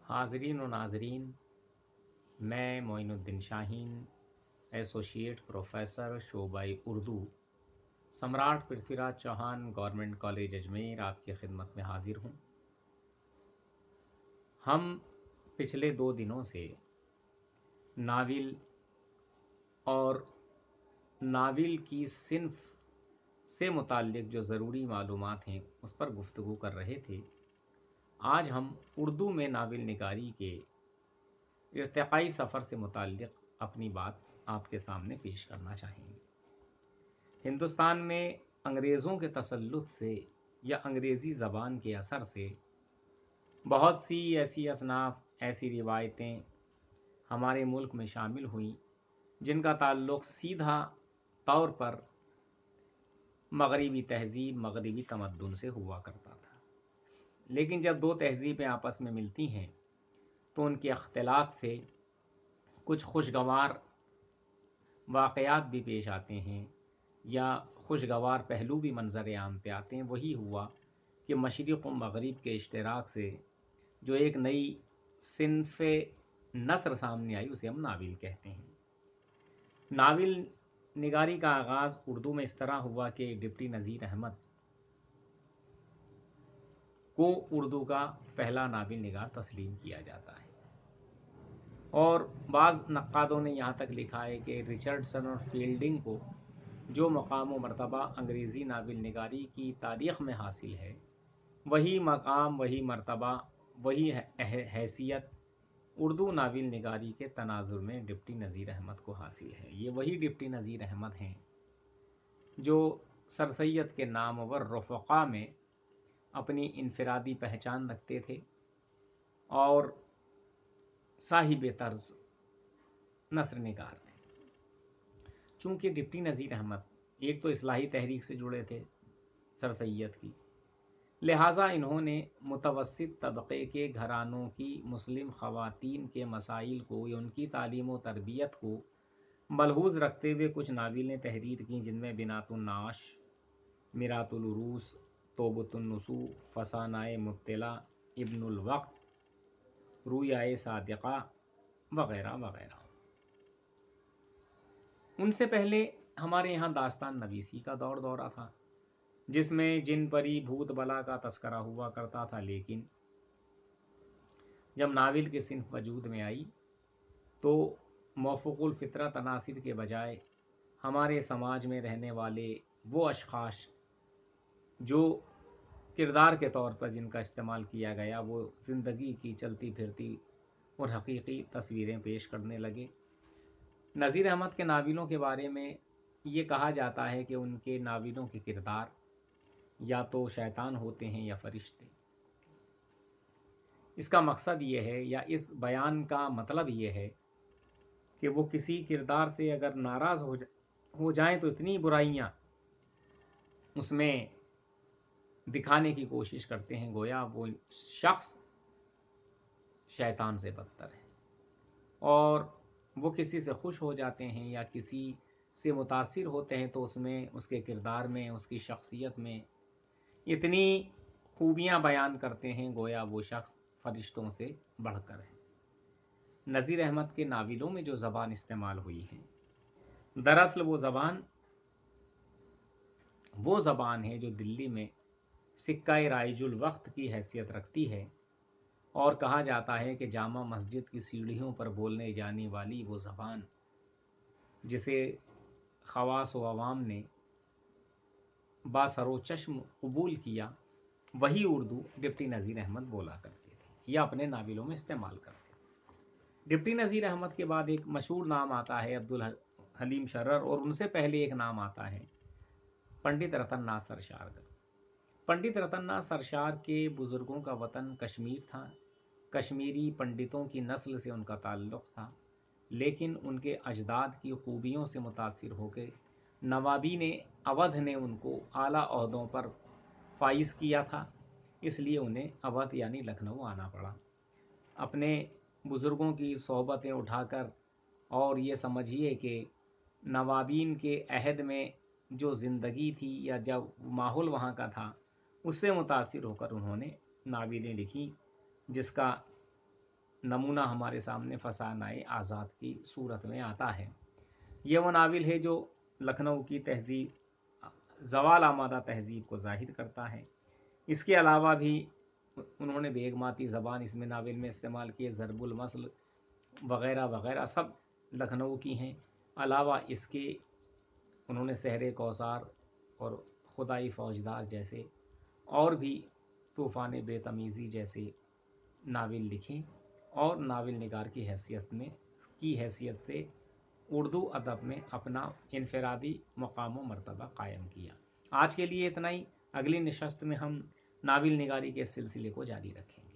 हाज़रीन व नाज़रीन, मैं मोइनुद्दीन शाहीन, एसोसिएट प्रोफेसर शोबाई उर्दू, सम्राट पृथ्वीराज चौहान गवर्नमेंट कॉलेज अजमेर आपकी खिदमत में हाजिर हूँ। हम पिछले 2 दिनों से नाविल और नाविल की सिन्फ से मुताल्लिक जो ज़रूरी मालूमात हैं उस पर गुफ्तगू कर रहे थे। आज हम उर्दू में नाविल निगारी के इर्तिकाई सफ़र से मुताल्लिक अपनी बात आपके सामने पेश करना चाहेंगे। हिंदुस्तान में अंग्रेज़ों के तसल्लुत से या अंग्रेज़ी ज़बान के असर से बहुत सी ऐसी असनाफ़, ऐसी रिवायतें हमारे मुल्क में शामिल हुई जिनका ताल्लुक़ सीधा तौर पर मगरिबी तहज़ीब, मगरिबी तमद्दुन से हुआ करता था। लेकिन जब 2 तहज़ीबें आपस में मिलती हैं तो उनके अख्तिलात से कुछ खुशगवार वाक़यात भी पेश आते हैं या खुशगवार पहलू भी मंज़र आम पे आते हैं। वही हुआ कि मशरिक़ व मग़रिब के इश्तिराक से जो एक नई सिन्फ़ नस्र सामने आई उसे हम नाविल कहते हैं। नाविल निगारी का आगाज़ उर्दू में इस तरह हुआ कि डिप्टी नज़ीर अहमद को उर्दू का पहला नाविल निगार तस्लीम किया जाता है और बाज़ नक्कादों ने यहाँ तक लिखा है कि रिचर्डसन और फील्डिंग को जो मकाम व मर्तबा अंग्रेज़ी नाविल निगारी की तारीख़ में हासिल है, वही मकाम, वही मर्तबा, वही हैसियत उर्दू नाविल निगारी के तनाजुर में डिप्टी नज़ीर अहमद को हासिल है। ये वही डिप्टी नज़ीर अहमद हैं जो सर सैयद के नामवर रफ़क़ा में अपनी इनफरादी पहचान रखते थे और साहिब तर्ज नस्र निगार थे। चूँकि डिप्टी नज़ीर अहमद एक तो इस्लाही तहरीक से जुड़े थे सर सैयद की, लिहाजा इन्होंने मुतवस्सित तबक़े के घरानों की मुस्लिम ख़वातीन के मसाइल को या उनकी तालीम व तरबियत को मलहूज़ रखते हुए कुछ नाविलें तहरीर की, जिनमें बिनातुन नाश, मिरातुल उरूस, तौबतुन नुसू, फसानाए मुब्तला, इब्नुल वक्त, रुयाए सादिक़ा वग़ैरह वग़ैरह। उनसे पहले हमारे यहाँ दास्तान नवीसी का दौरा था जिसमें जिन परी भूत बला का तस्करा हुआ करता था। लेकिन जब नाविल की सिन्फ वजूद में आई तो मौफ़ूक़ुल फ़ितरत अनासिर के बजाय हमारे समाज में रहने वाले वो अशख़ास जो किरदार के तौर पर जिनका इस्तेमाल किया गया वो ज़िंदगी की चलती फिरती और हकीकी तस्वीरें पेश करने लगे। नज़ीर अहमद के नाविलों के बारे में ये कहा जाता है कि उनके नाविलों के किरदार या तो शैतान होते हैं या फरिश्ते। इसका मकसद ये है या इस बयान का मतलब ये है कि वो किसी किरदार से अगर नाराज़ हो जाएं तो इतनी बुराइयां उसमें दिखाने की कोशिश करते हैं गोया वो शख्स शैतान से बदतर है, और वो किसी से खुश हो जाते हैं या किसी से मुतासिर होते हैं तो उसमें, उसके किरदार में, उसकी शख्सियत में इतनी खूबियाँ बयान करते हैं गोया वो शख्स फरिश्तों से बढ़कर है। नज़ीर अहमद के नाविलों में जो ज़बान इस्तेमाल हुई है, दरअसल वो ज़बान है जो दिल्ली में सिक्का राइजुल वक्त की हैसियत रखती है और कहा जाता है कि जामा मस्जिद की सीढ़ियों पर बोलने जाने वाली वो ज़बान जिसे ख़वास व अवाम ने बासरो चश्म कबूल किया, वही उर्दू डिप्टी नज़ीर अहमद बोला करते थे या अपने नाविलों में इस्तेमाल करते थे। डिप्टी नज़ीर अहमद के बाद एक मशहूर नाम आता है अब्दुल हलीम शर्रर, और उनसे पहले एक नाम आता है पंडित रतन नाथ सरशार का। पंडित रतन नाथ सरशार के बुज़ुर्गों का वतन कश्मीर था। कश्मीरी पंडितों की नस्ल से उनका ताल्लुक़ था, लेकिन उनके अजदाद की खूबियों से मुतासिर होकर नवाबी ने, अवध ने उनको आला ओहदों पर फाइज किया था, इसलिए उन्हें अवध यानी लखनऊ आना पड़ा। अपने बुज़ुर्गों की सोहबतें उठाकर, और ये समझिए कि नवाबीन के अहद में जो ज़िंदगी थी या जब माहौल वहाँ का था उससे मुतासिर होकर उन्होंने नाविलें लिखी, जिसका نمونہ ہمارے سامنے فسانۂ آزاد کی صورت میں آتا ہے۔ یہ وہ ناول ہے جو لکھنؤ کی تہذیب، زوال آمادہ تہذیب کو ظاہر کرتا ہے۔ اس کے علاوہ بھی انہوں نے بیگماتی زبان اس میں ناول میں استعمال کی، ضرب المثل وغیرہ وغیرہ سب لکھنؤ کی ہیں۔ علاوہ اس کے انہوں نے سحر کوثر اور خدائی فوجدار جیسے اور بھی طوفان بے تمیزی جیسے ناول لکھے، اور ناول نگار کی حیثیت سے اردو ادب میں اپنا انفرادی مقام و مرتبہ قائم کیا۔ آج کے لیے اتنا ہی، اگلی نشست میں ہم ناول نگاری کے سلسلے کو جاری رکھیں گے۔